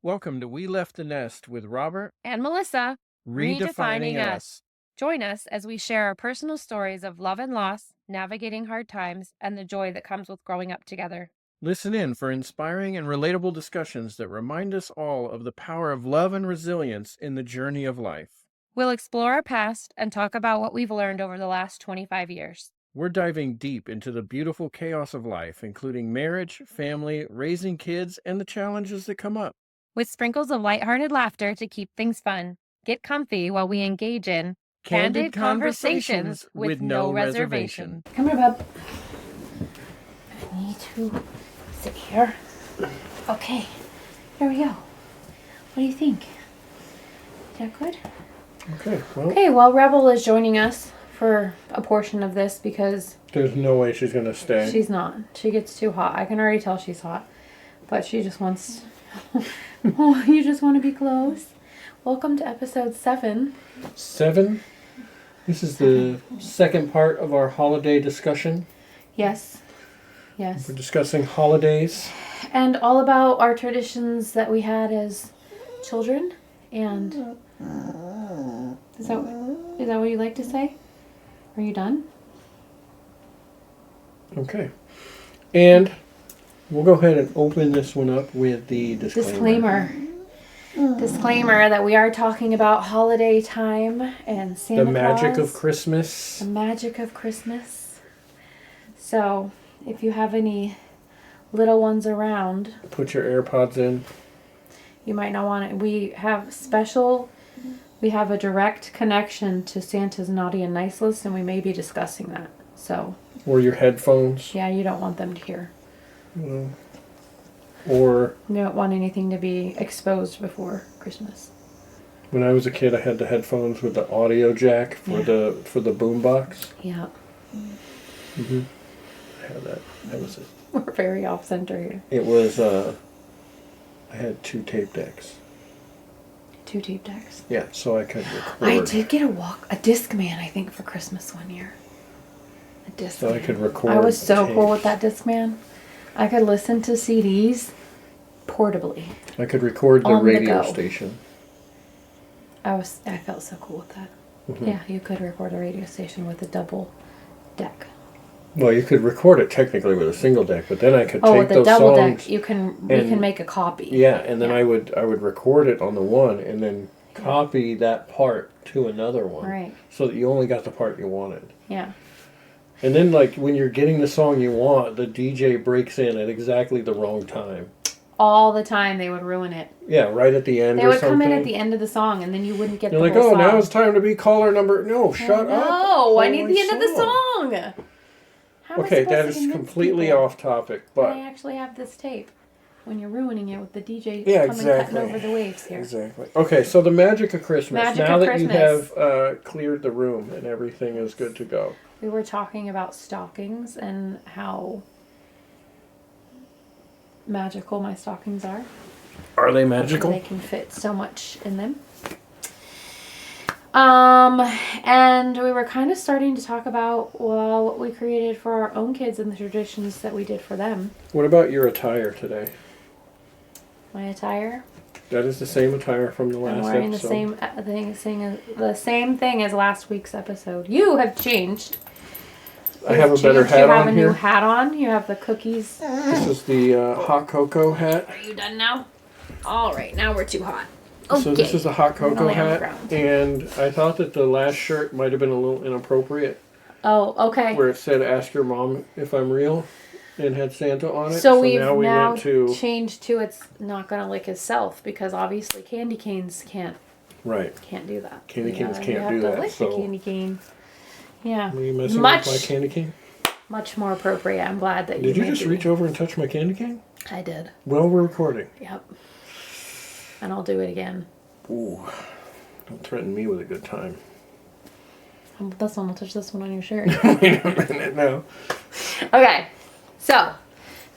Welcome to We Left the Nest with Robert, and Melissa, Redefining Us. Join us as we share our personal stories of love and loss, navigating hard times, and the joy that comes with growing up together. Listen in for inspiring and relatable discussions that remind us all of the power of love and resilience in the journey of life. We'll explore our past and talk about what we've learned over the last 25 years. We're diving deep into the beautiful chaos of life, including marriage, family, raising kids, and the challenges that come up. With sprinkles of lighthearted laughter to keep things fun, get comfy while we engage in Candid conversations with no reservation. Come here, bub. I need to sit here. Okay, here we go. What do you think? Is that good? Okay, well, Rebel is joining us for a portion of this because there's no way she's going to stay. she's not. She gets too hot. I can already tell she's hot. But she just wants... Oh, you just want to be close? Welcome to episode 7. 7? This is the second part of our holiday discussion. Yes. We're discussing holidays. And all about our traditions that we had as children. And is that what you like to say? Are you done? Okay. And we'll go ahead and open this one up with the disclaimer. Disclaimer that we are talking about holiday time and Santa Claus. The magic of Christmas. The magic of Christmas. So, if you have any little ones around, put your AirPods in. You might not want it. We have a direct connection to Santa's naughty and nice list, and we may be discussing that. So. Or your headphones. Yeah, you don't want them to hear. Or you don't want anything to be exposed before Christmas. When I was a kid, I had the headphones with the audio jack for the boom box. Yeah. Mhm. I had that. That was it. We're very off center here. It was. I had 2 tape decks. 2 tape decks. Yeah, so I could record. I did get a Discman, I think, for Christmas one year. A Discman. So I could record. I was so cool with that Discman. I could listen to CDs portably. I could record the radio station. I felt so cool with that. Mm-hmm. Yeah, you could record a radio station with a double deck. Well, you could record it technically with a single deck, but then I could take with those the double songs. Deck, you can make a copy. Yeah, and then I would record it on the one, and then copy that part to another one, right? So that you only got the part you wanted. Yeah. And then, like, when you're getting the song you want, the DJ breaks in at exactly the wrong time. All the time, they would ruin it. Yeah, right at the end. They would come in at the end of the song, and then you wouldn't get. You're the like, whole song. now it's time to be caller number. No, shut up. No, I need the end of the song. Okay, that is completely off topic, but I actually have this tape. When you're ruining it with the DJ cutting over the waves here. Exactly. Okay, so the magic of Christmas. Now that you have cleared the room and everything is good to go. We were talking about stockings and how magical my stockings are. Are they magical? They can fit so much in them. And we were kind of starting to talk about, what we created for our own kids and the traditions that we did for them. What about your attire today? My attire? That is the same attire from the last episode. I'm wearing the same thing as last week's episode. You have changed. I have a better hat on here. You have a new hat on. You have the cookies. This is the hot cocoa hat. Are you done now? All right, now we're too hot. Okay. So this is a hot cocoa hat, and I thought that the last shirt might have been a little inappropriate. Oh, okay. Where it said, "Ask your mom if I'm real," and had Santa on it. So we've now changed to it's not going to lick itself, because obviously candy canes can't do that. Candy canes can't do that. You have to lick the candy cane. Yeah. Are you messing with my candy cane? Much more appropriate. I'm glad that Did you just reach over and touch my candy cane? I did. Well, we're recording. Yep. And I'll do it again. Ooh. Don't threaten me with a good time. This one will touch this one on your shirt. Wait a minute now. Okay. So,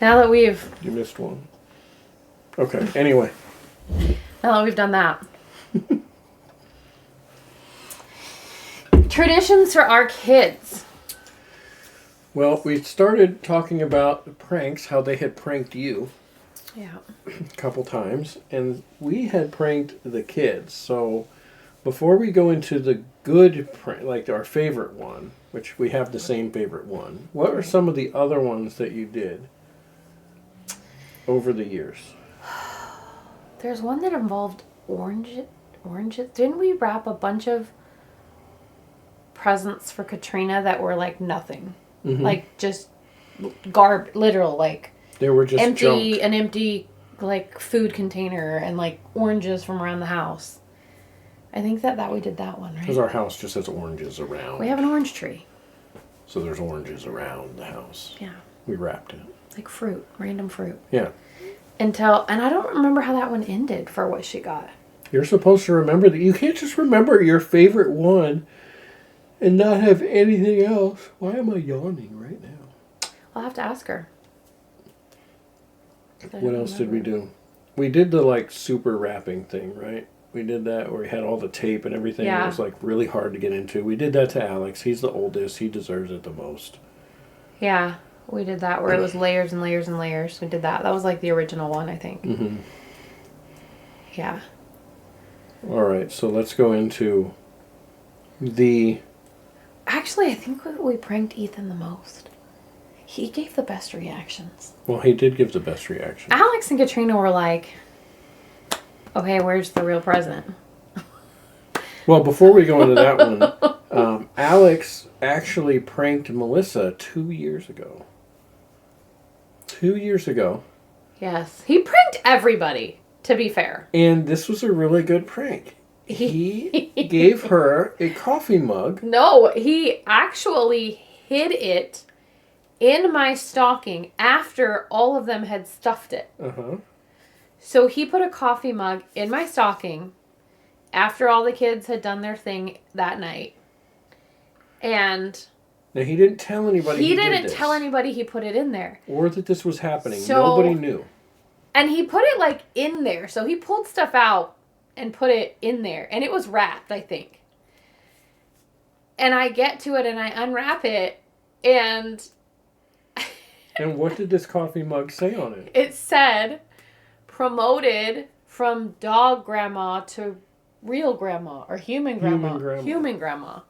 now that we've... You missed one. Okay, anyway. Now that we've done that. Traditions for our kids. Well, we started talking about pranks, how they had pranked you. Yeah. a couple times, and we had pranked the kids. So before we go into the good prank, like our favorite one, which we have the same favorite one, what are some of the other ones that you did over the years? There's one that involved oranges. Didn't we wrap a bunch of presents for Katrina that were like nothing? Mm-hmm. Like just literal, like They were just empty, junk. an empty like food container and like oranges from around the house. I think that we did that one, Because right? our house just has oranges around. We have an orange tree. So there's oranges around the house. Yeah. We wrapped it. Like fruit, random fruit. Yeah. And I don't remember how that one ended for what she got. You're supposed to remember that. You can't just remember your favorite one and not have anything else. Why am I yawning right now? I'll have to ask her. What else did we do? We did the like super wrapping thing, right? We did that where we had all the tape and everything. Yeah. It was like really hard to get into. We did that to Alex. He's the oldest. He deserves it the most. Yeah, we did that where it was layers and layers and layers. We did that. That was like the original one, I think. Mm-hmm. Yeah. All right, so let's go into the... Actually, I think we pranked Ethan the most. He gave the best reactions. Well, he did give the best reaction. Alex and Katrina were like, okay, where's the real present? Well, before we go into that one, Alex actually pranked Melissa 2 years ago. 2 years ago. Yes. He pranked everybody, to be fair. And this was a really good prank. He gave her a coffee mug. No, he actually hid it in my stocking after all of them had stuffed it. Uh-huh. So he put a coffee mug in my stocking after all the kids had done their thing that night. And Now, he didn't tell anybody he did didn't this. tell anybody he put it in there. Or that this was happening. So- Nobody knew. And he put it like in there. So he pulled stuff out and put it in there. And it was wrapped, I think. And I get to it and I unwrap it. And And what did this coffee mug say on it? it said, promoted from dog grandma to real grandma or human grandma. Human grandma.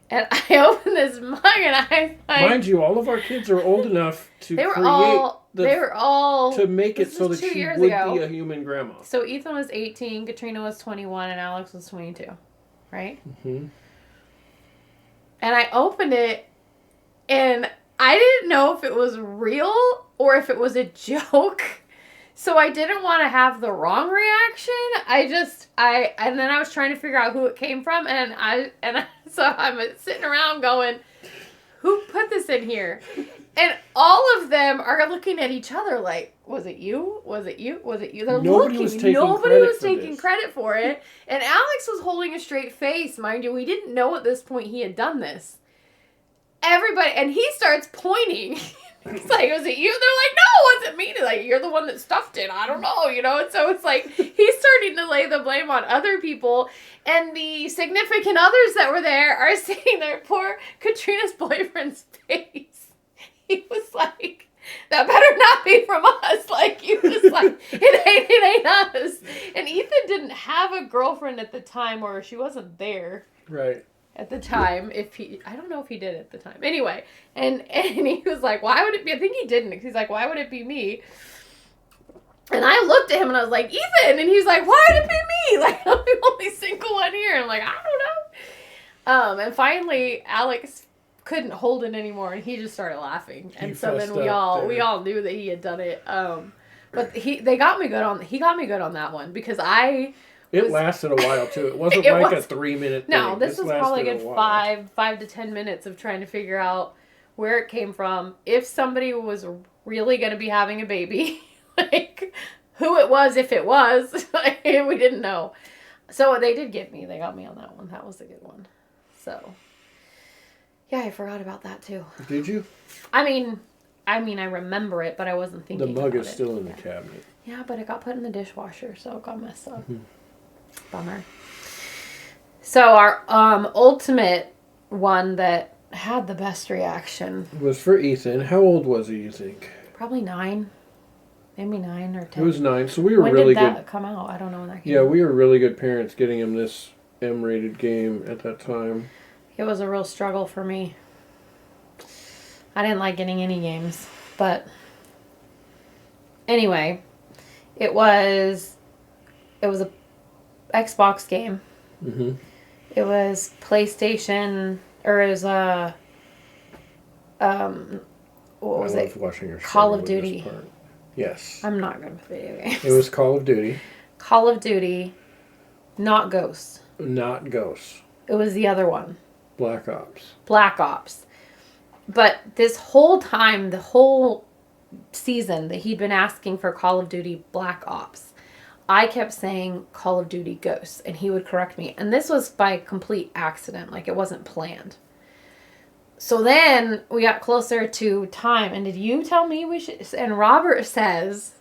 And I opened this mug and I like... Mind you, all of our kids are old enough to They were all to make it this so was that 2 she years would ago. be a human grandma. So Ethan was 18, Katrina was 21, and Alex was 22. Right? Mm-hmm. And I opened it and I didn't know if it was real or if it was a joke. So I didn't want to have the wrong reaction. And then I was trying to figure out who it came from, so I'm sitting around going, who put this in here? And all of them are looking at each other like, was it you? Was it you? Was it you? They're Nobody looking. was taking Nobody credit was for taking this. credit for it. And Alex was holding a straight face, mind you. We didn't know at this point he had done this. Everybody, and he starts pointing. He's like, was it you? They're like, no, it wasn't me. They're like, you're the one that stuffed it. I don't know, And so it's like, he's starting to lay the blame on other people. And the significant others that were there are sitting there. Poor Katrina's boyfriend's face. He was like, that better not be from us. Like, he was like, it ain't us. And Ethan didn't have a girlfriend at the time, or she wasn't there. Right. At the time, I don't know if he did at the time. Anyway, and he was like, why would it be? I think he didn't. He's like, why would it be me? And I looked at him and I was like, Ethan, and he's like, why would it be me? Like, I'm the only single one here. And I'm like, I don't know. And finally, Alex couldn't hold it anymore, and he just started laughing. And so then we all knew that he had done it. But he got me good on that one because It lasted a while too. It wasn't a 3-minute thing. No, this was probably a good while. 5 to 10 minutes of trying to figure out where it came from, if somebody was really going to be having a baby, like who it was, if it was. We didn't know. So they did get me. They got me on that one. That was a good one. So, yeah, I forgot about that too. Did you? I mean, I remember it, but I wasn't thinking The mug about is still in the cabinet. Yeah, but it got put in the dishwasher, so it got messed up. Mm-hmm. Bummer. So our ultimate one that had the best reaction was for Ethan. How old was he, you think? probably 9. maybe 9 or 10. It was 9, so we were when really did that good. come out? I don't know when that came Yeah, out. we were really good parents getting him this M-rated game at that time. It was a real struggle for me. I didn't like getting any games, but anyway, it was a Xbox game. Mm-hmm. It was PlayStation, or it was a what was I it? love watching her Call of struggle with this Duty. part. Yes. I'm not good with video games. It was Call of Duty, Call of Duty, not Ghosts. not Ghosts. It was the other one, Black Ops. Black Ops. But this whole time, the whole season that he'd been asking for Call of Duty Black Ops, I kept saying Call of Duty Ghosts, and he would correct me. And this was by complete accident, like it wasn't planned. So then we got closer to time, and did you tell me we should? And Robert says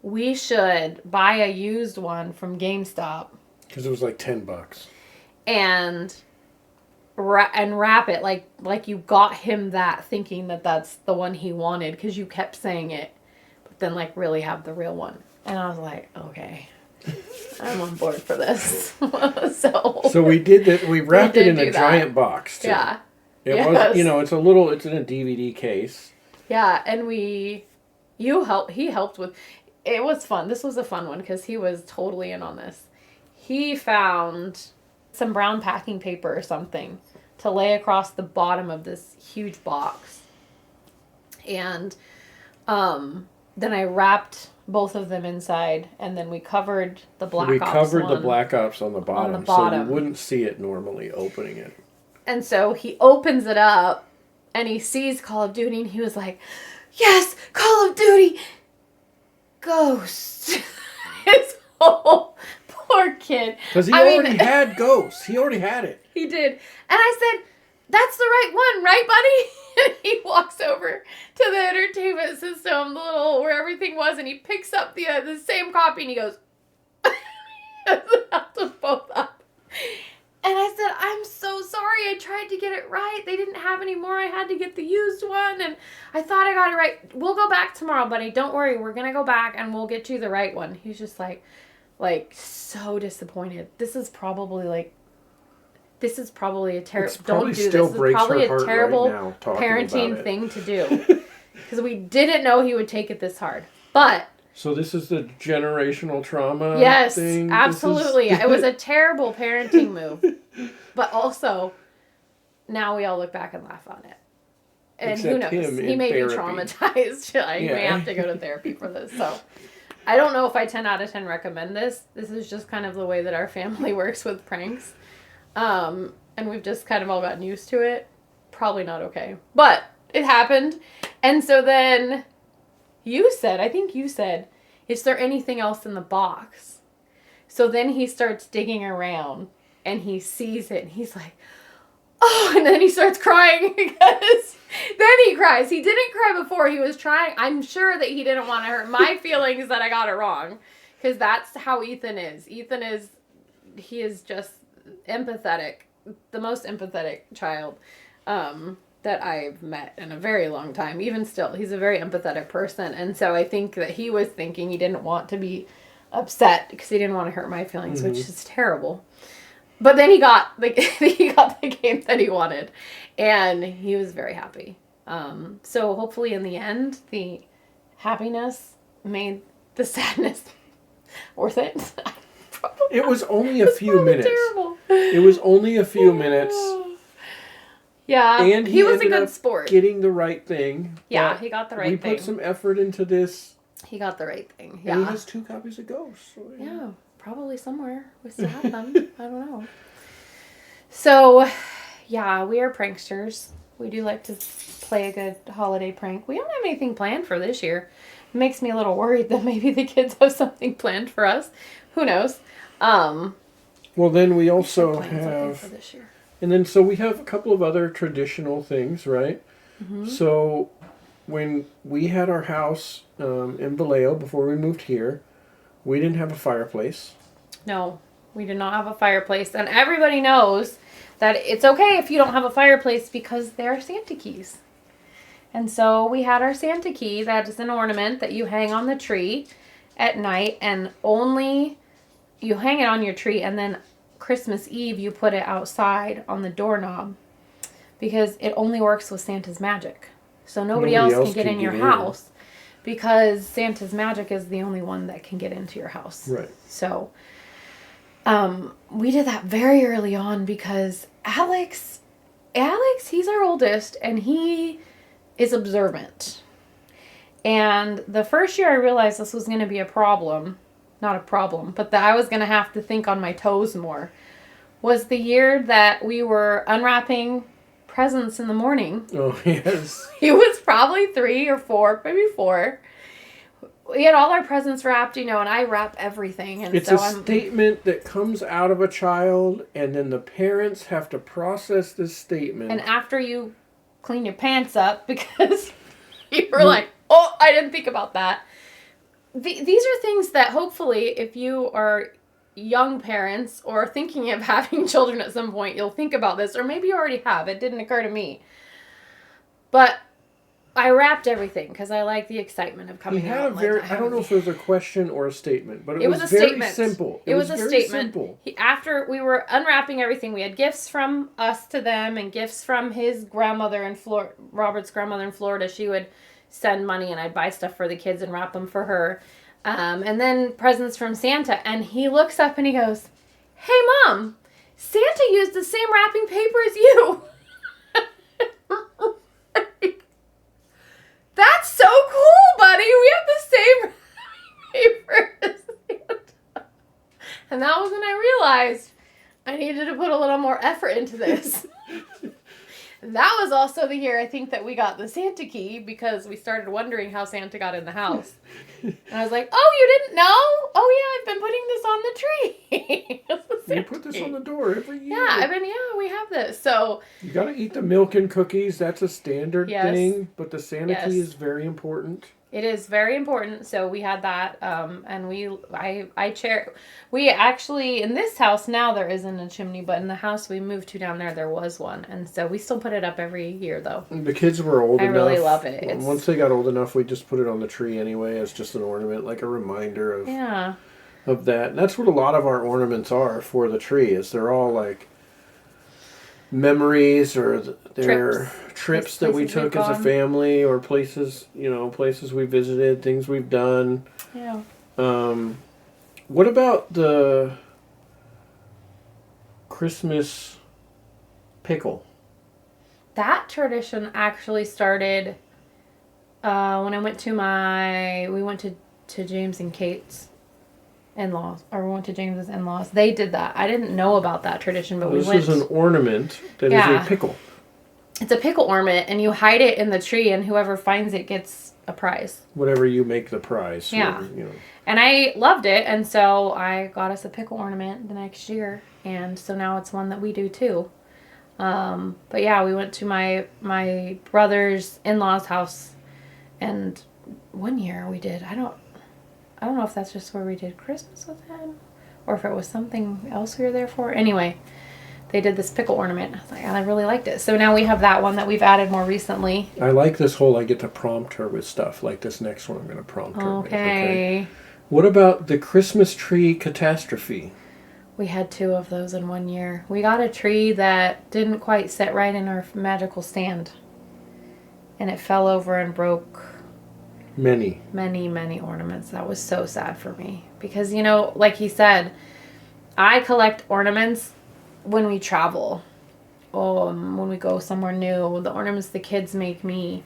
we should buy a used one from GameStop Because it was like $10. and wrap it like you got him that, thinking that that's the one he wanted because you kept saying it, but then like really have the real one. And I was like, okay, I'm on board for this. So we did that. We wrapped it did in a do that. giant box, too. Yeah. It Yes. was, it's it's in a DVD case. Yeah, and he helped with, it was fun. This was a fun one because he was totally in on this. He found some brown packing paper or something to lay across the bottom of this huge box. And then I wrapped both of them inside, and then we covered the Black Ops. We covered the one. Black Ops on the bottom, so you wouldn't see it normally opening it. And so he opens it up, and he sees Call of Duty, and he was like, yes, Call of Duty Ghost. His whole poor kid. Because he already had Ghosts. He already had it. He did. And I said, that's the right one, right, buddy? And he walks over to the entertainment system, the little where everything was, and he picks up the same copy, and he goes, holds them both up. And I said, I'm so sorry. I tried to get it right. They didn't have any more. I had to get the used one, and I thought I got it right. We'll go back tomorrow, buddy. Don't worry. We're going to go back, and we'll get you the right one. He's just like so disappointed. This is probably a terrible. Don't do this. This is probably a terrible parenting thing to do, because we didn't know he would take it this hard. But so this is the generational trauma. Yes, thing? absolutely. It was a terrible parenting move, but also now we all look back and laugh on it. And Except who knows? him He in may therapy. be traumatized. I may have to go to therapy for this. So I don't know if I 10 out of 10 recommend this. This is just kind of the way that our family works with pranks. And we've just kind of all gotten used to it. Probably not okay. But it happened. And so then I think you said, is there anything else in the box? So then he starts digging around and he sees it and he's like, oh, and then he starts crying because then he cries. He didn't cry before. He was trying. I'm sure that he didn't want to hurt my feelings that I got it wrong, because that's how Ethan is. He is just empathetic, the most empathetic child that I've met in a very long time. Even still, he's a very empathetic person. And so I think that he was thinking he didn't want to be upset because he didn't want to hurt my feelings, which is terrible. But then he got the game that he wanted, and he was very happy. So hopefully in the end, the happiness made the sadness worth it. It was only a few minutes. Terrible. It was only a few minutes. Yeah, And he was a ended good up sport. Getting the right thing. Yeah, he got the right thing. We put some effort into this. He got the right thing. And he Yeah. has 2 copies of Ghosts. So Yeah, probably somewhere. We still have them. I don't know. So, yeah, we are pranksters. We do like to play a good holiday prank. We don't have anything planned for this year. It makes me a little worried that maybe the kids have something planned for us. Who knows? Well, then we also Plan something have... for this year. And then so we have a couple of other traditional things, right? Mm-hmm. So when we had our house in Vallejo before we moved here, we didn't have a fireplace. No, we did not have a fireplace. And everybody knows that it's okay if you don't have a fireplace because there are Santa keys. And so we had our Santa key. That is an ornament that you hang on the tree at night, and only you hang it on your tree, and then Christmas Eve you put it outside on the doorknob because it only works with Santa's magic. So nobody else can get in your house because Santa's magic is the only one that can get into your house. Right. So we did that very early on because Alex, he's our oldest, and he is observant. And the first year I realized this was going to be a problem, not a problem, but that I was going to have to think on my toes more, was the year that we were unwrapping presents in the morning. Oh, yes. He was probably 3 or 4, maybe 4. We had all our presents wrapped, and I wrap everything. And it's so a statement that comes out of a child, and then the parents have to process this statement. And after you clean your pants up, because you were like, oh, I didn't think about that. These are things that hopefully, if you are young parents or thinking of having children at some point, you'll think about this, or maybe you already have. It didn't occur to me. But I wrapped everything because I like the excitement of coming out. I don't know if it was a question or a statement, but it was a very statement. Simple. It was a very statement. Simple. After we were unwrapping everything, we had gifts from us to them and gifts from his grandmother in Florida, Robert's grandmother in Florida. She would send money and I'd buy stuff for the kids and wrap them for her. And then presents from Santa. And he looks up and he goes, "Hey, Mom, Santa used the same wrapping paper as you." That's so cool, buddy. We have the same paper as Santa. And that was when I realized I needed to put a little more effort into this. That was also the year I think that we got the Santa key because we started wondering how Santa got in the house. And I was like, "Oh, you didn't know? Oh, yeah, I've been putting this on the tree." You put this on the door every year. Yeah, we have this. So you got to eat the milk and cookies. That's a standard thing. But the Santa key is very important. It is very important. So we had that, and we actually, in this house now there isn't a chimney, but in the house we moved to down there was one. And so we still put it up every year though. The kids were old enough. I really love it. Once they got old enough, we just put it on the tree anyway as just an ornament, like a reminder of that. And that's what a lot of our ornaments are for the tree, is they're all like memories or their trips that we took as a family, or places we visited, things we've done. Yeah. What about the Christmas pickle? That tradition actually started when I went we went to James and Kate's in-laws, or we went to James's in-laws. They did that. I didn't know about that tradition, but this is an ornament that is a pickle. It's a pickle ornament, and you hide it in the tree, and whoever finds it gets a prize. Whatever you make the prize. Yeah. And I loved it, and so I got us a pickle ornament the next year, and so now it's one that we do too. But yeah, we went to my brother's in-laws' house, and one year we did. I don't know if that's just where we did Christmas with him, or if it was something else we were there for. Anyway, they did this pickle ornament. I was like, I really liked it. So now we have that one that we've added more recently. I like this whole, I get to prompt her with stuff. Like this next one I'm going to prompt her with. Okay. What about the Christmas tree catastrophe? We had 2 of those in one year. We got a tree that didn't quite sit right in our magical stand. And it fell over and broke many ornaments. That was so sad for me. Because, like he said, I collect ornaments when we travel. When we go somewhere new. The ornaments the kids make me,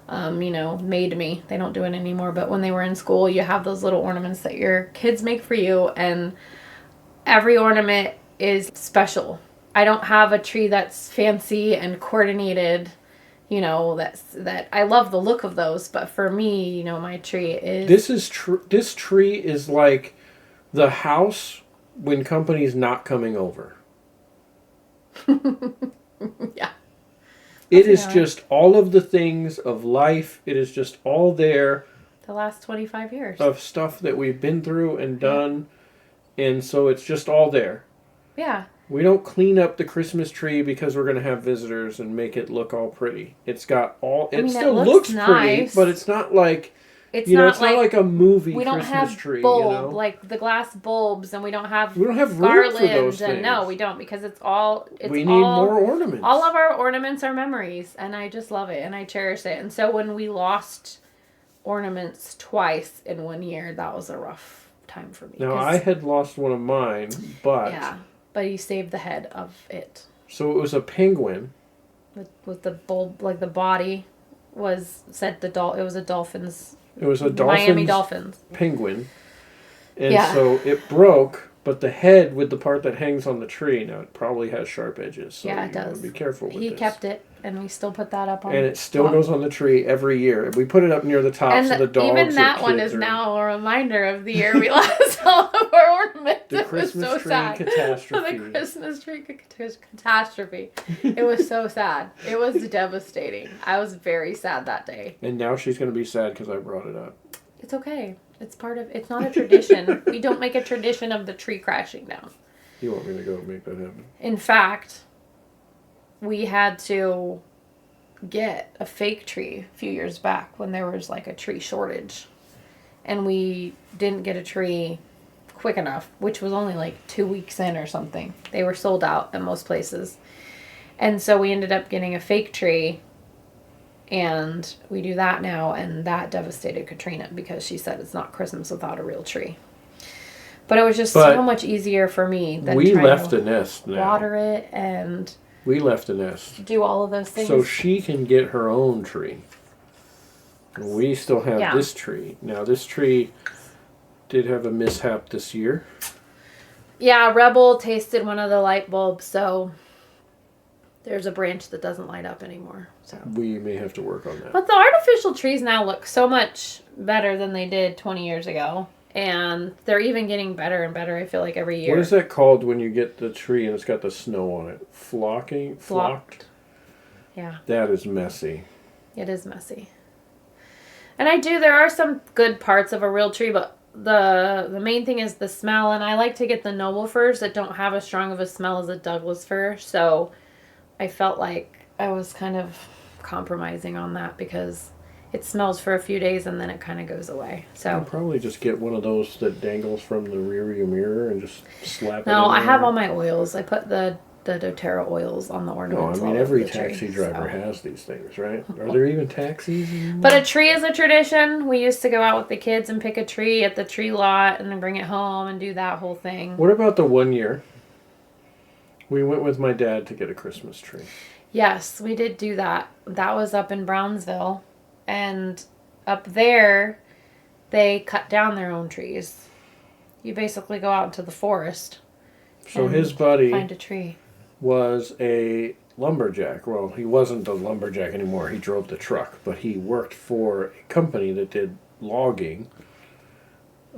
made me. They don't do it anymore. But when they were in school, you have those little ornaments that your kids make for you. And every ornament is special. I don't have a tree that's fancy and coordinated. That I love the look of those, but for me, my tree is... This tree is like the house when company's not coming over. Yeah. It is just all of the things of life. It is just all there. The last 25 years. Of stuff that we've been through and done. And so it's just all there. Yeah. We don't clean up the Christmas tree because we're going to have visitors and make it look all pretty. It's got all. It still looks pretty, nice. but it's not like. It's it's not like a movie we don't Christmas have tree. bulb like the glass bulbs, and we don't have room garlands, for those things. and no, we don't because it's all. We need more ornaments. All of our ornaments are memories, and I just love it and I cherish it. And so when we lost ornaments twice in 1 year, that was a rough time for me. Now I had lost one of mine, but yeah, but you saved the head of it. So it was a penguin with the bulb, like the body was said the it was a dolphin's. It was a Miami Dolphins penguin, and so it broke. But the head with the part that hangs on the tree, now it probably has sharp edges. So yeah, it does. Be careful with this. He kept it, and we still put that up on. And it still goes on the tree every year. We put it up near the top, and so the dogs. Even that one is now a reminder of the year we lost all of our ornaments. The Christmas tree catastrophe. The Christmas tree catastrophe. It was so sad. It was devastating. I was very sad that day. And now she's going to be sad because I brought it up. It's okay. It's not a tradition. We don't make a tradition of the tree crashing down. You want me to go make that happen? In fact, we had to get a fake tree a few years back when there was like a tree shortage. And we didn't get a tree quick enough, which was only like 2 weeks in or something. They were sold out at most places. And so we ended up getting a fake tree. And we do that now, and that devastated Katrina because she said it's not Christmas without a real tree. But it was just so much easier for me than we trying left to a nest now. Water it and we left a nest. Do all of those things. So she can get her own tree. We still have this tree. Now this tree did have a mishap this year. Yeah, Rebel tasted one of the light bulbs, so there's a branch that doesn't light up anymore. So we may have to work on that. But the artificial trees now look so much better than they did 20 years ago. And they're even getting better and better, I feel like, every year. What is that called when you get the tree and it's got the snow on it? Flocked? Yeah. That is messy. It is messy. And there are some good parts of a real tree, but the main thing is the smell. And I like to get the noble firs that don't have as strong of a smell as a Douglas fir. So I felt like I was kind of compromising on that because it smells for a few days and then it kind of goes away. So I'll probably just get one of those that dangles from the rearview mirror and just slap it. No, I have all my oils. I put the doTERRA oils on the ornaments. No, I mean every taxi driver has these things, right? Are there even taxis anymore? But a tree is a tradition. We used to go out with the kids and pick a tree at the tree lot and then bring it home and do that whole thing. What about the 1 year we went with my dad to get a Christmas tree? Yes, we did do that. That was up in Brownsville. And up there, they cut down their own trees. You basically go out into the forest. So his buddy find a tree. Was a lumberjack. Well, he wasn't a lumberjack anymore. He drove the truck, but he worked for a company that did logging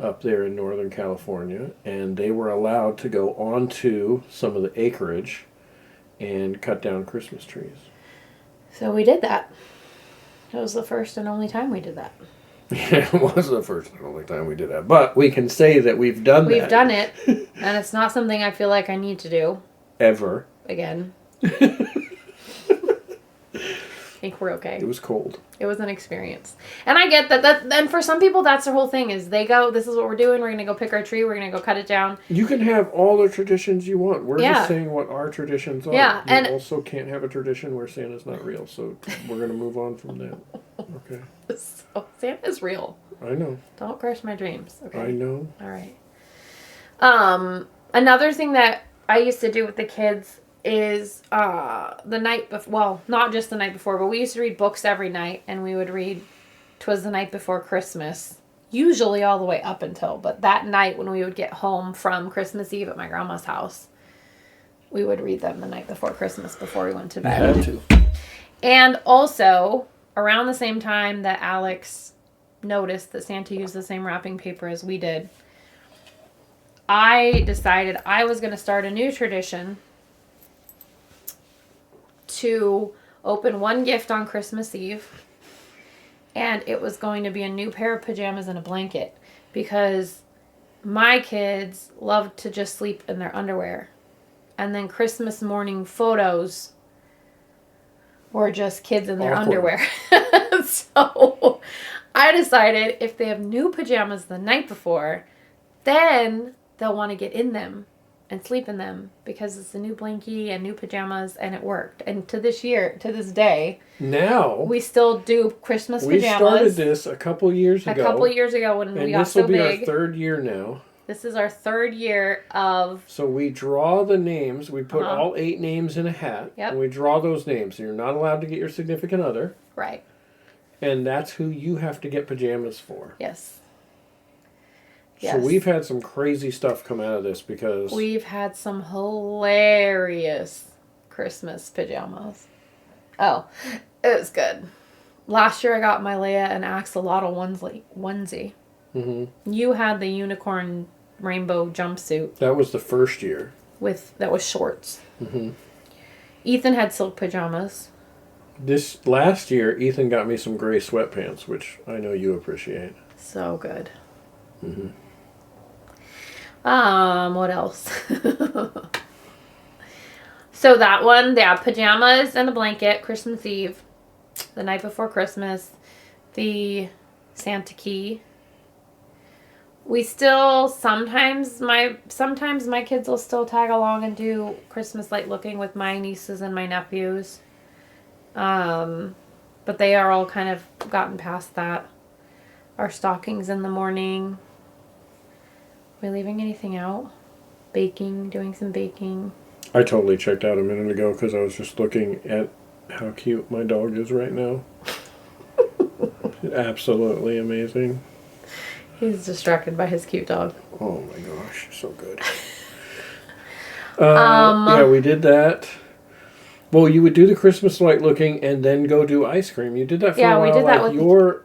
up there in Northern California, and they were allowed to go onto some of the acreage and cut down Christmas trees. So we did that. It was the first and only time we did that. Yeah, it was the first and only time we did that. But we can say that we've done that. We've done it, and it's not something I feel like I need to do. Ever. Again. I think we're okay. It was cold. It was an experience. And I get that. And for some people, that's their whole thing is they go, this is what we're doing. We're going to go pick our tree. We're going to go cut it down. You can have all the traditions you want. We're just saying what our traditions are. Yeah. You and also can't have a tradition where Santa's not real. So we're going to move on from that. Okay. So Santa's real. I know. Don't crush my dreams. Okay. I know. All right. Another thing that I used to do with the kids is the night before, well, not just the night before, but we used to read books every night, and we would read 'Twas the Night Before Christmas, usually all the way up until, but that night when we would get home from Christmas Eve at my grandma's house, we would read them the night before Christmas before we went to bed. You had to. And also, around the same time that Alex noticed that Santa used the same wrapping paper as we did, I decided I was going to start a new tradition to open one gift on Christmas Eve, and it was going to be a new pair of pajamas and a blanket, because my kids loved to just sleep in their underwear And then Christmas morning photos were just kids in their Awkward. underwear. So I decided if they have new pajamas the night before, then they'll want to get in them and sleep in them because it's a new blankie and new pajamas, and it worked. And to this day, now we still do Christmas we pajamas. started this a couple years ago. A couple years ago when we got this so will be big. our third year now. This is our third year of... So we draw the names. We put all 8 names in a hat. Yep. And we draw those names. So you're not allowed to get your significant other. Right. And that's who you have to get pajamas for. Yes. So we've had some crazy stuff come out of this because... We've had some hilarious Christmas pajamas. Oh, it was good. Last year I got my Leia an axolotl onesie. Mm-hmm. You had the unicorn rainbow jumpsuit. That was the first year. That was shorts. Mm-hmm. Ethan had silk pajamas. This last year, Ethan got me some gray sweatpants, which I know you appreciate. So good. Mm-hmm. What else? So that one, pajamas and a blanket, Christmas Eve, the night before Christmas, the Santa key. We still sometimes my kids will still tag along and do Christmas light looking with my nieces and my nephews. But they are all kind of gotten past that. Our stockings in the morning. Are we leaving anything out? Baking, doing some baking. I totally checked out a minute ago because I was just looking at how cute my dog is right now. Absolutely amazing. He's distracted by his cute dog. Oh my gosh, so good. Yeah, we did that. Well, you would do the Christmas light looking and then go do ice cream. You did that for a while, we did that like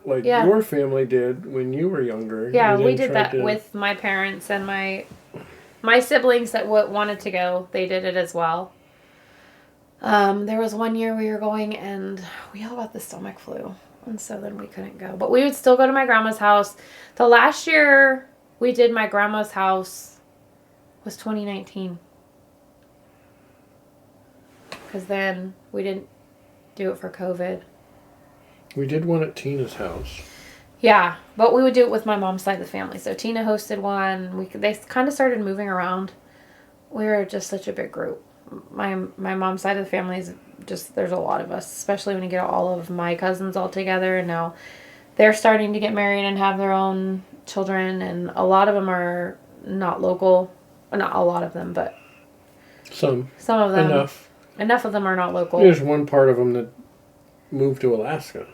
with your family did when you were younger. Yeah, we did that with my parents and my siblings that wanted to go. They did it as well. There was one year we were going and we all got the stomach flu. And so then we couldn't go. But we would still go to my grandma's house. The last year we did my grandma's house was 2019. Because then we didn't do it for COVID. We did one at Tina's house. Yeah, but we would do it with my mom's side of the family. So Tina hosted one. They kind of started moving around. We were just such a big group. My mom's side of the family is just, there's a lot of us, especially when you get all of my cousins all together. And now they're starting to get married and have their own children. And a lot of them are not local. Well, not a lot of them, but some of them. Enough of them are not local. There's one part of them that moved to Alaska.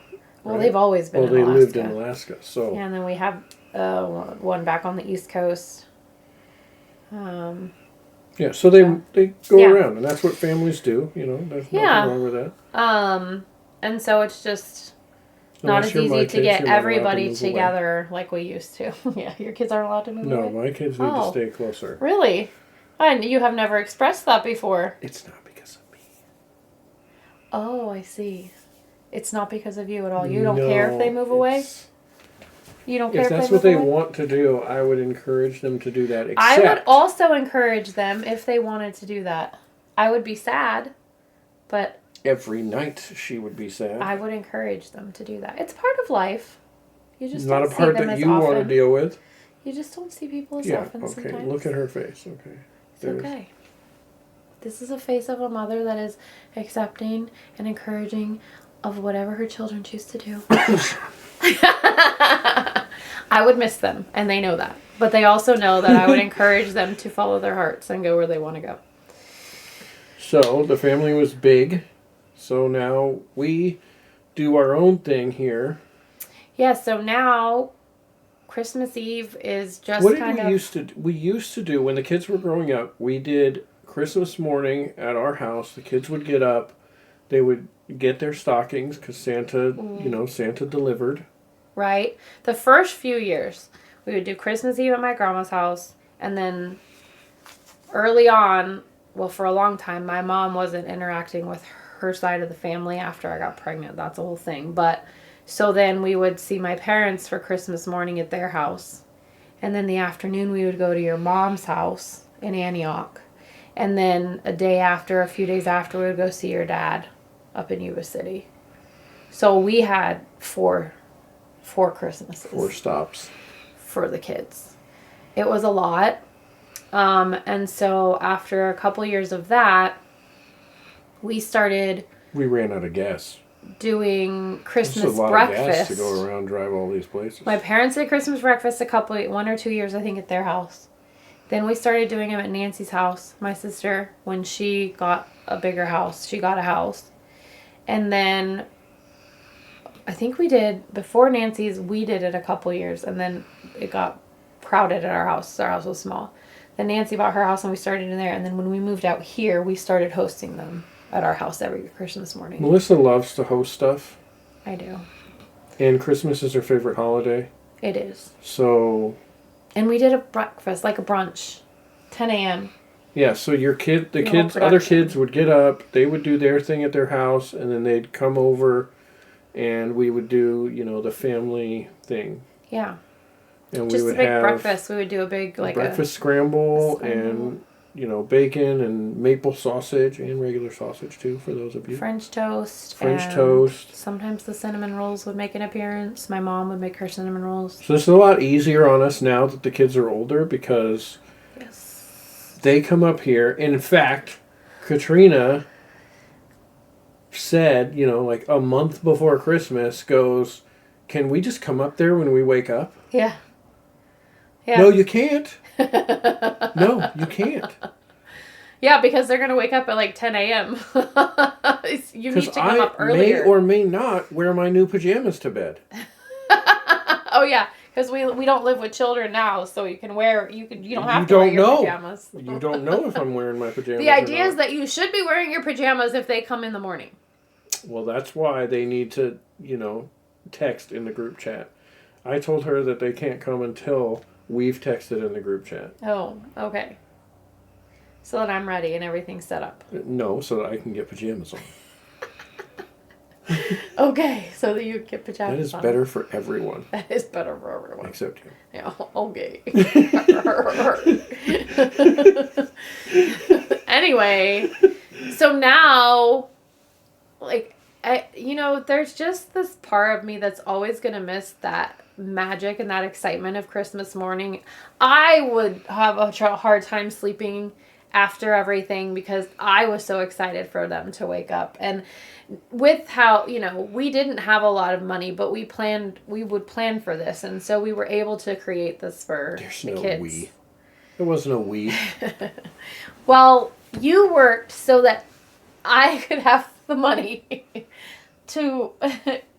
Well, they've always been in Alaska. Well, they lived in Alaska, so... Yeah, and then we have one back on the East Coast. Yeah, so they go around, and that's what families do, you know. There's nothing wrong with that. And so it's just not as easy to get everybody together like we used to. Yeah, your kids aren't allowed to move away? No, my kids need to stay closer. Really? And you have never expressed that before. It's not because of me. Oh, I see. It's not because of you at all. You don't care if they move away? You don't care if that's they move what they away? want to do, I would encourage them to do that. I would also encourage them if they wanted to do that. I would be sad, but... Every night she would be sad. I would encourage them to do that. It's part of life. You just not don't a part see them that as you often. want to deal with. You just don't see people as often okay. sometimes. Look at her face. Okay. It's okay. This is a face of a mother that is accepting and encouraging of whatever her children choose to do. I would miss them, and they know that. But they also know that I would encourage them to follow their hearts and go where they want to go. So, the family was big. So now we do our own thing here. Yeah, so now Christmas Eve is just what did we used to do when the kids were growing up? We did Christmas morning at our house. The kids would get up. They would get their stockings because Santa delivered. Right. The first few years, we would do Christmas Eve at my grandma's house. And then early on, well, for a long time, my mom wasn't interacting with her side of the family after I got pregnant. That's the whole thing. But so then we would see my parents for Christmas morning at their house. And then the afternoon, we would go to your mom's house in Antioch. And then a few days after, we would go see your dad up in Yuba City. So we had four Christmases. 4 stops. For the kids. It was a lot. And so after a couple years of that, we ran out of gas. Doing Christmas That's a lot breakfast. Of gas to go around and drive all these places. My parents did Christmas breakfast 1 or 2 years, I think, at their house. Then we started doing them at Nancy's house, my sister, when she got a bigger house. She got a house. And then I think we did, before Nancy's, we did it a couple years, and then it got crowded at our house. Our house was small. Then Nancy bought her house, and we started in there. And then when we moved out here, we started hosting them at our house every Christmas morning. Melissa loves to host stuff. I do. And Christmas is her favorite holiday. It is. So... And we did a breakfast, like a brunch, 10 a.m. Yeah, so other kids would get up, they would do their thing at their house, and then they'd come over, and we would do, the family thing. Yeah. And just we would a big have breakfast. We would do a big, breakfast scramble and, bacon and maple sausage and regular sausage, too, for those of you. French toast. French toast. Sometimes the cinnamon rolls would make an appearance. My mom would make her cinnamon rolls. So this is a lot easier on us now that the kids are older because they come up here. And in fact, Katrina said, like a month before Christmas, goes, "Can we just come up there when we wake up?" Yeah. No, you can't. No, you can't. Yeah, because they're going to wake up at 10 a.m. You need to come up earlier. May or may not wear my new pajamas to bed. Oh, yeah. Because we don't live with children now, so you don't have to wear your pajamas. You don't know if I'm wearing my pajamas. The idea is that you should be wearing your pajamas if they come in the morning. Well, that's why they need to, text in the group chat. I told her that they can't come until we've texted in the group chat. Oh, okay. So that I'm ready and everything's set up. No, so that I can get pajamas on. Okay, so that you get pajamas on. That is better for everyone. That is better for everyone. Except you. Yeah, okay. Anyway, so now, there's just this part of me that's always going to miss that magic and that excitement of Christmas morning. I would have a hard time sleeping after everything because I was so excited for them to wake up. And with how, we didn't have a lot of money, but we would plan for this. And so we were able to create this for the kids. We. There was no we. Well, you worked so that I could have the money to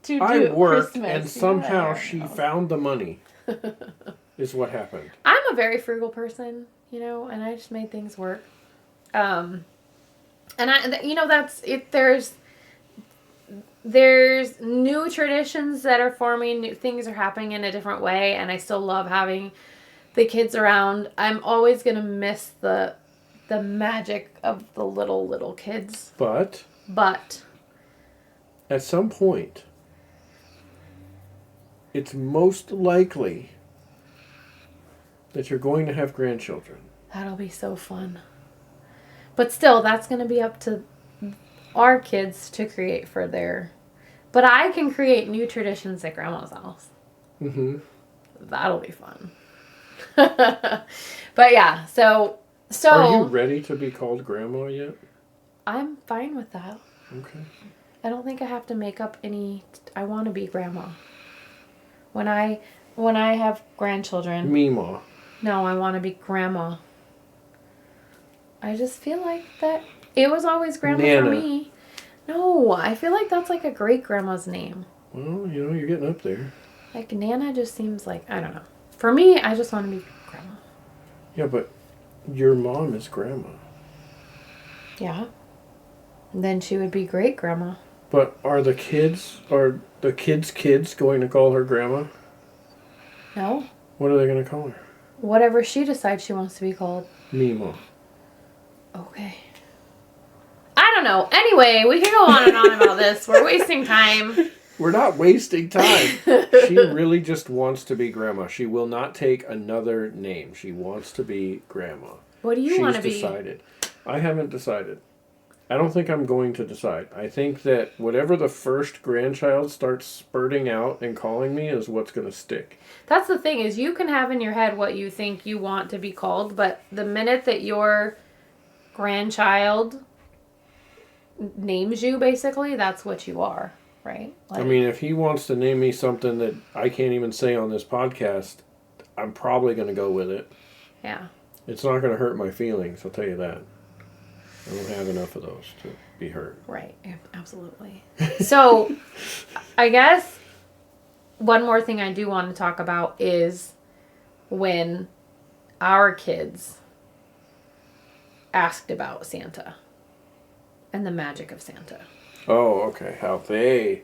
do I worked Christmas. and somehow she found the money. Is what happened. I'm a very frugal person, and I just made things work. And that's it. There's new traditions that are forming. New things are happening in a different way, and I still love having the kids around. I'm always gonna miss the magic of the little kids. But at some point, it's most likely that you're going to have grandchildren. That'll be so fun. But still, that's going to be up to our kids to create for their... But I can create new traditions at Grandma's house. Mm-hmm. That'll be fun. But yeah, so... Are you ready to be called Grandma yet? I'm fine with that. Okay. I don't think I have to make up any... I want to be Grandma. When I have grandchildren... Meemaw. No, I want to be Grandma. I just feel like that... It was always Grandma Nana. for me. No, I feel like that's like a great-grandma's name. Well, you're getting up there. Like, Nana just seems like... I don't know. For me, I just want to be Grandma. Yeah, but your mom is Grandma. Yeah. And then she would be great-grandma. But are the kids going to call her Grandma? No. What are they going to call her? Whatever she decides she wants to be called. Meemaw. Okay. I don't know. Anyway, we can go on and on about this. We're wasting time. We're not wasting time. She really just wants to be Grandma. She will not take another name. She wants to be Grandma. What do you want to be? She's decided. I haven't decided. I don't think I'm going to decide. I think that whatever the first grandchild starts spurting out and calling me is what's going to stick. That's the thing, is you can have in your head what you think you want to be called, but the minute that your grandchild names you, basically, that's what you are, right? I mean, if he wants to name me something that I can't even say on this podcast, I'm probably going to go with it. Yeah. It's not going to hurt my feelings, I'll tell you that. I don't have enough of those to be hurt. Right, absolutely. So, I guess one more thing I do want to talk about is when our kids asked about Santa and the magic of Santa. Oh, okay. How they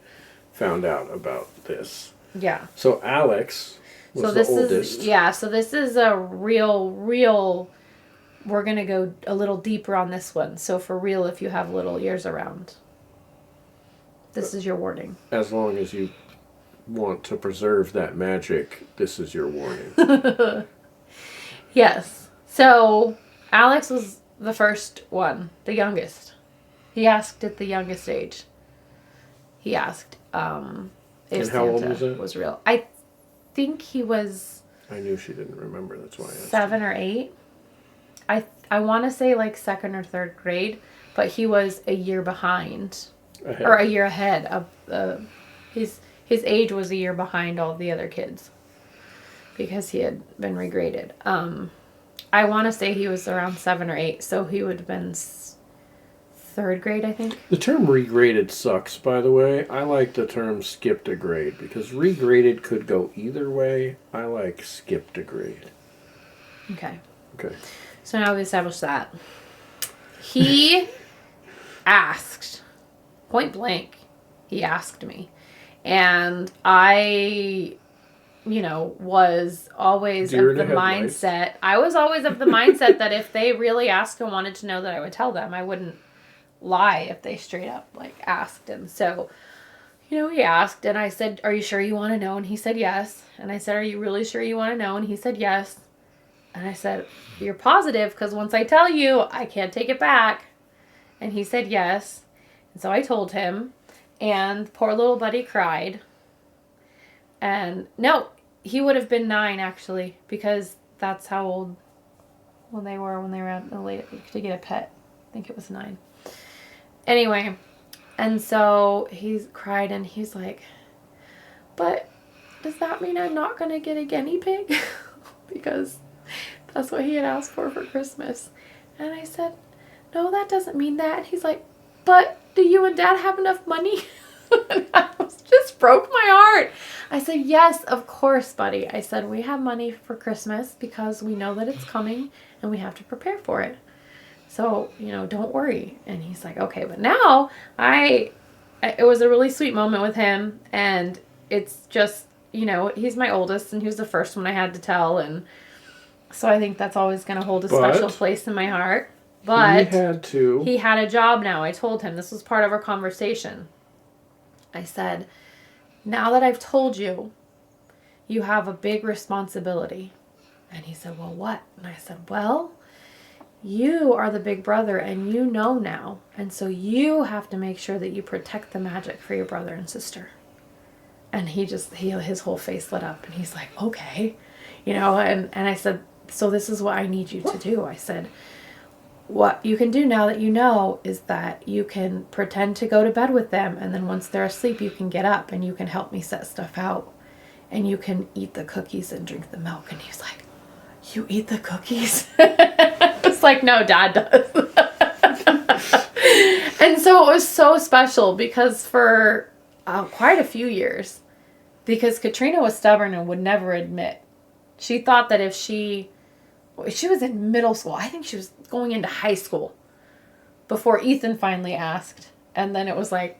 found out about this. Yeah. So Alex was the oldest. So this is a real, we're going to go a little deeper on this one. So for real, if you have little ears around, this is your warning. As long as you want to preserve that magic, this is your warning. Yes. So Alex was the first one, the youngest. He asked at the youngest age. He asked if and how Santa old was it? was real. I think he was... I knew she didn't remember. That's why I asked. 7 or 8. I want to say like 2nd or 3rd grade, but he was a year behind. Ahead. Or a year ahead of his age was a year behind all the other kids because he had been regraded. I want to say he was around 7 or 8, so he would have been 3rd grade, I think. The term regraded sucks, by the way. I like the term skipped a grade because regraded could go either way. I like skipped a grade. Okay. Okay. So now we established that. He asked, point blank, he asked me. And I, was always Deer of in the the headlights. mindset. I was always of the mindset that if they really asked and wanted to know, that I would tell them. I wouldn't lie if they straight up asked. And so, he asked, and I said, "Are you sure you want to know?" And he said yes. And I said, "Are you really sure you want to know?" And he said yes. And I said, "You're positive? Because once I tell you, I can't take it back." And he said yes. And so I told him, and poor little buddy cried. And no, he would have been 9 actually, because that's how old when they were at the late to get a pet. I think it was 9. Anyway, and so he cried and he's like, "But does that mean I'm not going to get a guinea pig?" Because that's what he had asked for Christmas. And I said, "No, that doesn't mean that." And he's like, "But do you and Dad have enough money?" And that just broke my heart. I said, "Yes, of course, buddy." I said, "We have money for Christmas because we know that it's coming and we have to prepare for it. So, don't worry." And he's like, "Okay." But now it was a really sweet moment with him. And it's just, he's my oldest and he was the first one I had to tell. And so I think that's always going to hold a special place in my heart. But he had a job now. I told him, this was part of our conversation. I said, "Now that I've told you, you have a big responsibility." And he said, "Well, what?" And I said, "Well, you are the big brother and you know now. And so you have to make sure that you protect the magic for your brother and sister." And his whole face lit up and he's like, "Okay." And I said, "So this is what I need you to do." I said, "What you can do now that you know is that you can pretend to go to bed with them, and then once they're asleep you can get up and you can help me set stuff out and you can eat the cookies and drink the milk." And he's like, "You eat the cookies?" It's like, "No, Dad does." And so it was so special because for quite a few years, because Katrina was stubborn and would never admit. She thought that if she was in middle school, I think she was going into high school before Ethan finally asked. And then I was like,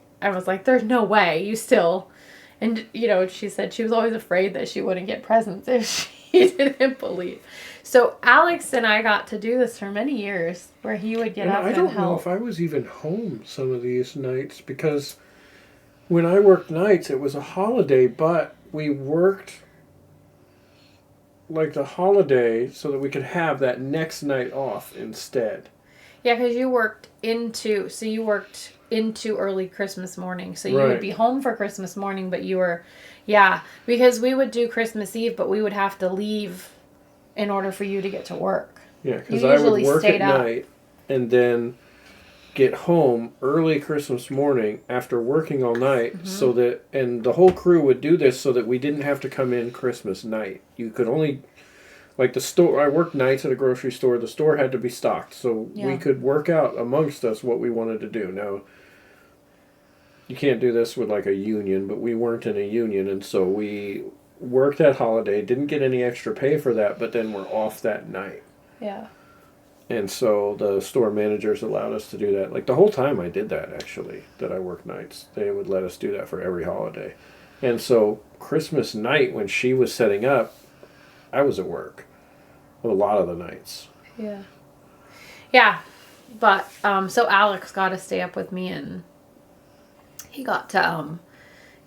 "There's no way you still," and she said she was always afraid that she wouldn't get presents if she didn't believe. So Alex and I got to do this for many years where he would get up and help. I don't know if I was even home some of these nights because when I worked nights it was a holiday, but we worked the holiday so that we could have that next night off instead. Yeah, because you worked into early Christmas morning. So you would be home for Christmas morning, but you were, yeah, because we would do Christmas Eve, but we would have to leave in order for you to get to work. Yeah, because I would work at night and then get home early Christmas morning after working all night, so that, and the whole crew would do this so that we didn't have to come in Christmas night. You could only, like the store, I worked nights at a grocery store, the store had to be stocked, so we could work out amongst us what we wanted to do. Now, you can't do this with like a union, but we weren't in a union, and so we worked that holiday, didn't get any extra pay for that, but then we're off that night. Yeah. And so the store managers allowed us to do that. Like the whole time I did that, actually, that I worked nights. They would let us do that for every holiday. And so Christmas night, when she was setting up, I was at work a lot of the nights. Yeah. Yeah. But, so Alex got to stay up with me, and he got to,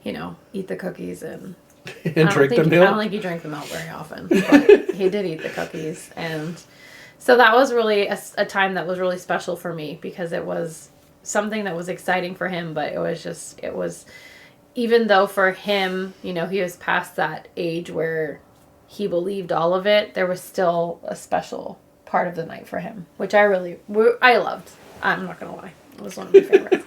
eat the cookies and drink the milk. I don't think he drank the milk very often, but he did eat the cookies. And so that was really a time that was really special for me, because it was something that was exciting for him, but it was, even though for him, he was past that age where he believed all of it, there was still a special part of the night for him, which I loved. I'm not going to lie. It was one of my favorites.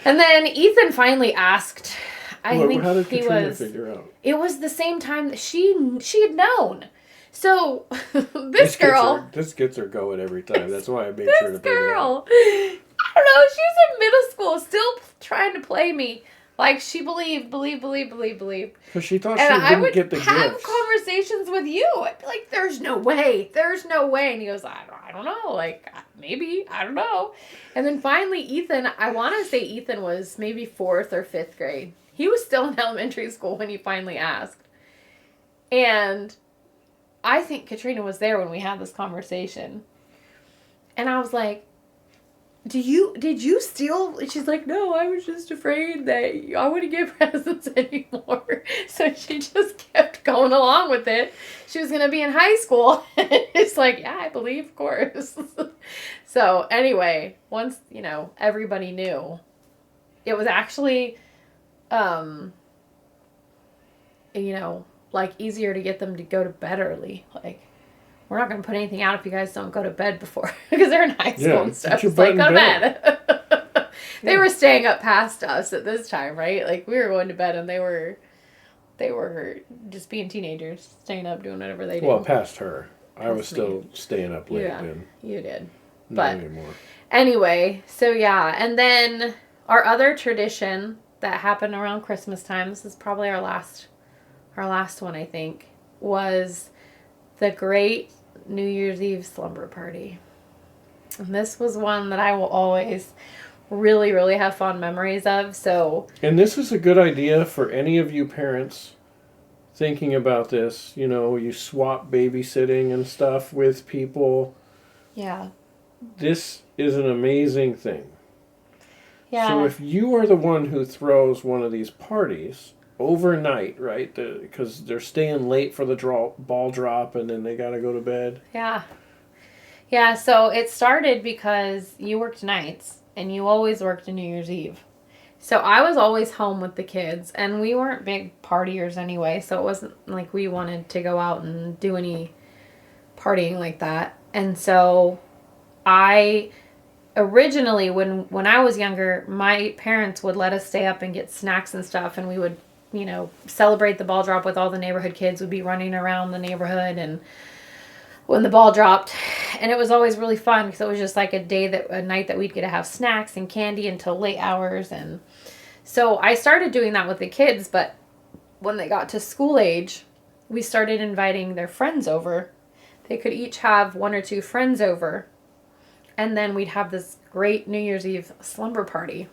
And then Ethan finally asked, how did Katrina figure out? It was the same time that she had known. So, this girl... This gets her going every time. That's why I made sure to bring it up. I don't know. She was in middle school, still trying to play me. Like, she believed. Because she thought she didn't get the gifts. I would have conversations with you. I'd be like, there's no way. And he goes, I don't know. Like, maybe. I don't know. And then finally, Ethan, I want to say Ethan was maybe 4th or 5th grade. He was still in elementary school when he finally asked. And I think Katrina was there when we had this conversation. And I was like, did you steal? She's like, no, I was just afraid that I wouldn't get presents anymore. So she just kept going along with it. She was going to be in high school. It's like, yeah, I believe, of course. So anyway, once, everybody knew, it was actually, like easier to get them to go to bed early. Like, we're not going to put anything out if you guys don't go to bed before, because they're in high school and stuff. It's like, go to bed. They were staying up past us at this time, right? Like, we were going to bed, and they were just being teenagers, staying up, doing whatever they did. Well, past her. I was still staying up late then. You did. Not anymore. Anyway, so yeah. And then our other tradition that happened around Christmas time, this is probably our last one, I think, was the great New Year's Eve slumber party. And this was one that I will always really, really have fond memories of. So, and this is a good idea for any of you parents thinking about this. You swap babysitting and stuff with people. Yeah. This is an amazing thing. Yeah. So if you are the one who throws one of these parties overnight, right? Because they're staying late for the ball drop, and then they got to go to bed. Yeah. Yeah, so it started because you worked nights, and you always worked on New Year's Eve. So I was always home with the kids, and we weren't big partiers anyway, so it wasn't like we wanted to go out and do any partying like that. And so I originally, when I was younger, my parents would let us stay up and get snacks and stuff, and we would, celebrate the ball drop with all the neighborhood kids. Would be running around the neighborhood and when the ball dropped, and it was always really fun because it was just like a night that we'd get to have snacks and candy until late hours. And so I started doing that with the kids, but when they got to school age, we started inviting their friends over. They could each have 1 or 2 friends over, and then we'd have this great New Year's Eve slumber party.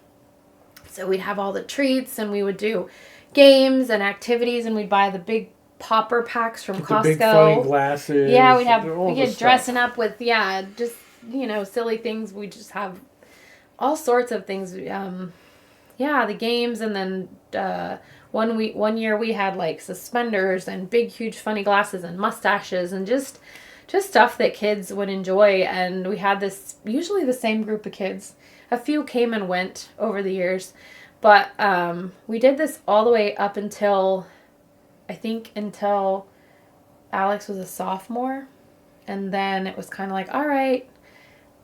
So we'd have all the treats, and we would do games and activities, and we'd buy the big popper packs from Costco. The big funny glasses. Yeah, we'd get dressing up with, just, silly things. We just have all sorts of things. The games, and then one year we had like suspenders and big, huge, funny glasses and mustaches and just just stuff that kids would enjoy. And we had this, usually the same group of kids. A few came and went over the years. But we did this all the way up until, I think, until Alex was a sophomore. And then it was kind of like, all right,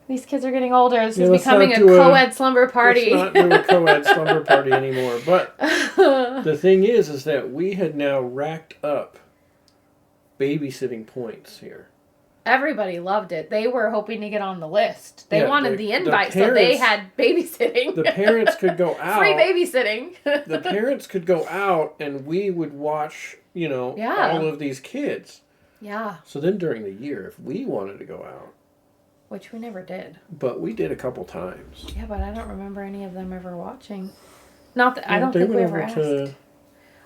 these kids are getting older. This is becoming a co-ed slumber party. Let's not do a co-ed slumber party anymore. But the thing is that we had now racked up babysitting points here. Everybody loved it. They were hoping to get on the list. They wanted the invite, so they had babysitting. The parents could go out. Free babysitting. The parents could go out, and we would watch, all of these kids. Yeah. So then during the year, if we wanted to go out. Which we never did. But we did a couple times. Yeah, but I don't remember any of them ever watching. Not that I don't think we ever asked.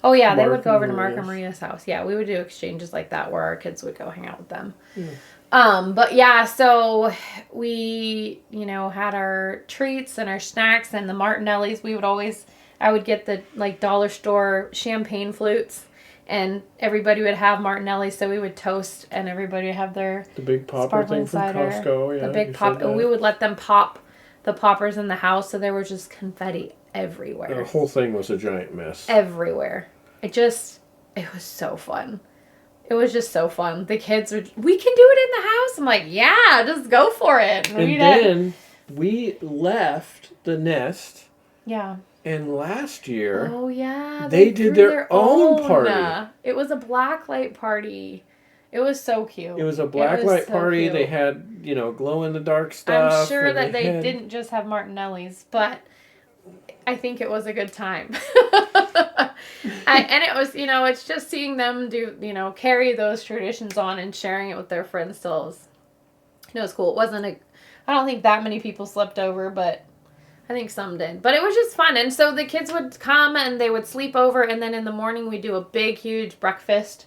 Oh yeah, they would go over to Mark and Maria's house. Yeah, we would do exchanges like that where our kids would go hang out with them. Yeah. But yeah, so we, had our treats and our snacks and the Martinellis. I would get the dollar store champagne flutes, and everybody would have Martinellis, so we would toast and everybody would have the big popper thing from cider, Costco. Yeah, the big pop. We would let them pop the poppers in the house, so there was just confetti everywhere. The whole thing was a giant mess. Everywhere. It was so fun. It was just so fun. The kids we can do it in the house. I'm like, yeah, just go for it. And then we left the nest. Yeah. And last year, oh yeah, they did their own party. It was a blacklight party. It was so cute. It was a blacklight party. Cute. They had, glow in the dark stuff. I'm sure that they didn't just have Martinellis, but I think it was a good time. And it was, it's just seeing them do, carry those traditions on and sharing it with their friends still was, it was cool. It wasn't I don't think that many people slept over, but I think some did. But it was just fun. And so the kids would come and they would sleep over, and then in the morning we'd do a big, huge breakfast.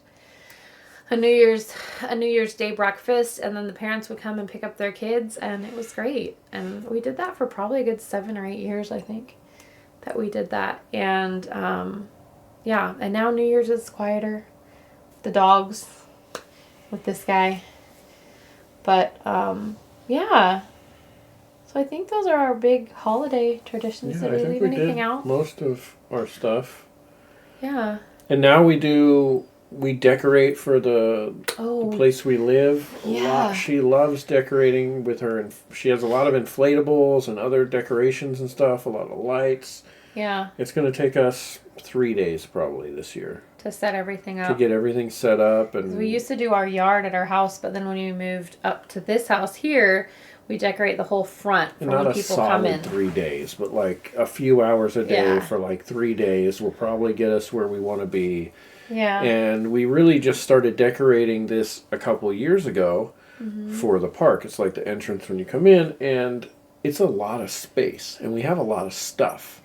A New Year's Day breakfast, and then the parents would come and pick up their kids, and it was great. And we did that for probably a good 7 or 8 years, I think, that we did that. And and now New Year's is quieter. The dogs with this guy. But yeah. So I think those are our big holiday traditions. Did we leave anything out? Most of our stuff. Yeah. And now we decorate for the place we live a lot. She loves decorating with her, and she has a lot of inflatables and other decorations and stuff, a lot of lights. Yeah. It's going to take us 3 days probably this year. To set everything up. To get everything set up. And we used to do our yard at our house, but then when we moved up to this house here, we decorate the whole front for when people come in. Not a solid 3 days, but like a few hours a day for like 3 days will probably get us where we want to be. Yeah. And we really just started decorating this a couple of years ago for the park. It's like the entrance when you come in, and it's a lot of space, and we have a lot of stuff.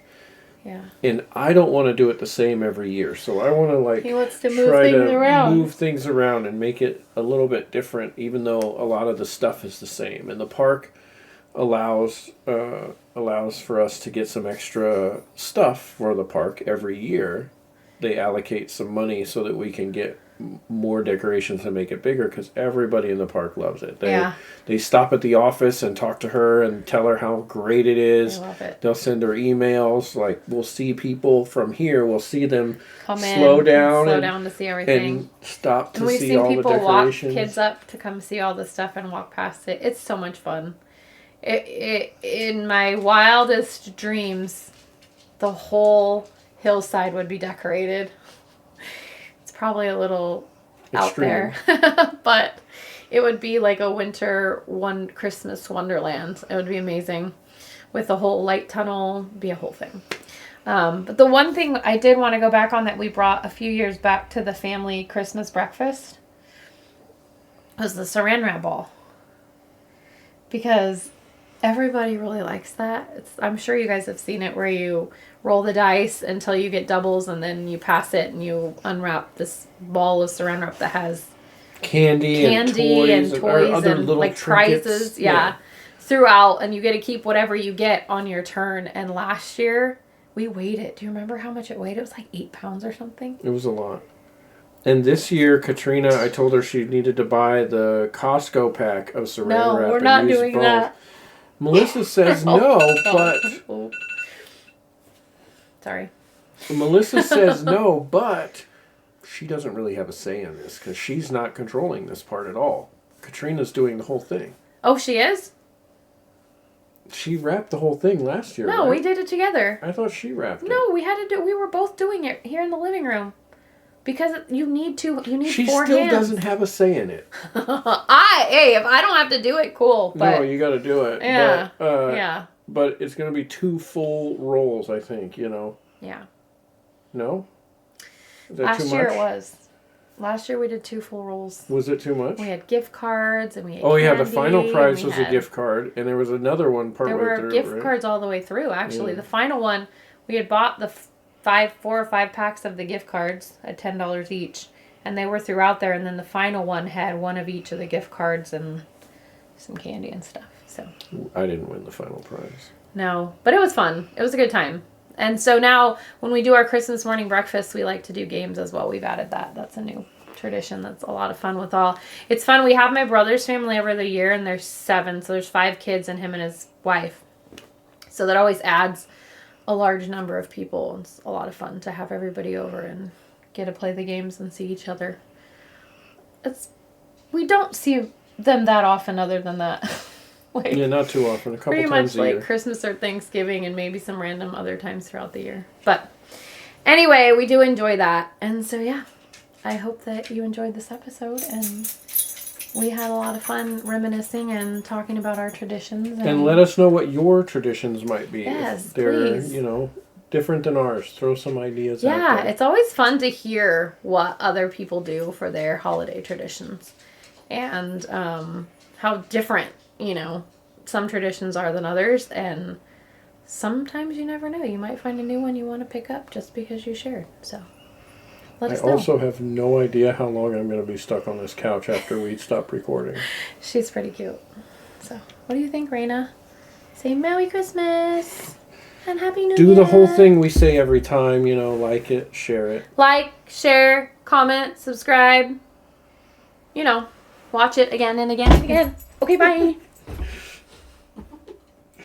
Yeah. And I don't want to do it the same every year, so I want to he wants to move things around and make it a little bit different, even though a lot of the stuff is the same. And the park allows for us to get some extra stuff for the park every year. They allocate some money so that we can get more decorations and make it bigger, because everybody in the park loves it. They stop at the office and talk to her and tell her how great it is. I love it. They'll send her emails. Like, we'll see people from here. We'll see them slow down to see everything. And stop to and we've see seen all the people decorations. walk kids up to come see all the stuff and walk past it. It's so much fun. In my wildest dreams, the whole hillside would be decorated. It's probably a little Extreme. out there, but it would be like a winter Christmas wonderland. It would be amazing, with a whole light tunnel. Be a whole thing. But the one thing I did want to go back on that we brought a few years back to the family Christmas breakfast was the saran wrap ball, because everybody really likes that. I'm sure you guys have seen it, where you roll the dice until you get doubles, and then you pass it and you unwrap this ball of saran wrap that has candy and toys and like prizes. Yeah. Throughout, and you get to keep whatever you get on your turn. And last year we weighed it. Do you remember how much it weighed? It was like 8 pounds or something. It was a lot. And this year, Katrina, I told her she needed to buy the Costco pack of saran No, wrap. we're and not use doing both. that. Melissa says no, but Sorry. Melissa says no, but she doesn't really have a say in this because she's not controlling this part at all. Katrina's doing the whole thing. Oh, she is? She wrapped the whole thing last year. No, right? we did it together. I thought she wrapped it. No, we were both doing it here in the living room. Because you need She 4 hands. still doesn't have a say in it. If I don't have to do it, cool. But No, you got to do it. yeah, But, yeah, But it's going to be 2 full rolls, I think, yeah. No? Is that too Last much? year it was. Last year we did 2 full rolls. Was it too much? We had gift cards and we had Yeah, the candy, final prize and was a gift card, and there was another one There partway were through. gift right? cards all the way through, actually. Yeah. The final one, we had bought the 4 or 5 packs of the gift cards at $10 each. And they were throughout there, and then the final one had one of each of the gift cards and some candy and stuff. So I didn't win the final prize. no, but it was fun. It was a good time. And so now when we do our Christmas morning breakfast, we like to do games as well. We've added that. That's a new tradition. That's a lot of fun with all. It's fun. We have my brother's family over the year, and there's 7. So there's 5 kids and him and his wife. So that always adds a large number of people. It's a lot of fun to have everybody over and get to play the games and see each other. We don't see them that often other than that. Yeah, not too often. A couple pretty times much a year. like Christmas or Thanksgiving and maybe some random other times throughout the year. But anyway, we do enjoy that. And so yeah, I hope that you enjoyed this episode, and we had a lot of fun reminiscing and talking about our traditions. And let us know what your traditions might be. Yes, if they're, please. different than ours. Throw some ideas out Yeah, there. it's always fun to hear what other people do for their holiday traditions. And how different, some traditions are than others. And sometimes you never know. You might find a new one you want to pick up just because you shared. So let us know. I also have no idea how long I'm going to be stuck on this couch after we stop recording. She's pretty cute. So what do you think, Raina? Say Merry Christmas and Happy New Year. Do the whole thing we say every time, like it, share it. Like, share, comment, subscribe. Watch it again and again and again. Okay, bye.